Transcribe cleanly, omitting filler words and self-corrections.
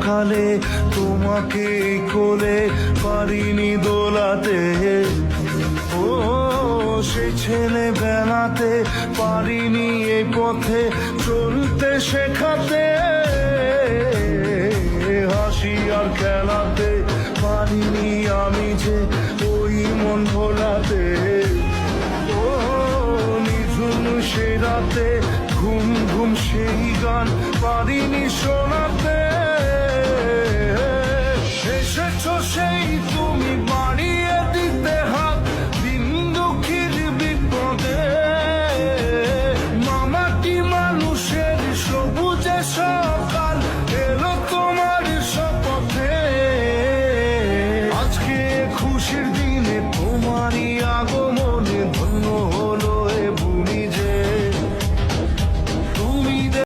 সকালে তোমাকে কোলে পারিনি দোলাতে, ও সে ছেলে বেলাতে পারিনি এই পথে চলতে শেখাতে, হাসি আর খেলাতে পারিনি আমি যে ওই মন ভোলাতে, ও নিঝুম সে রাতে ঘুম ঘুম সেই গান পারিনি শোনাতে।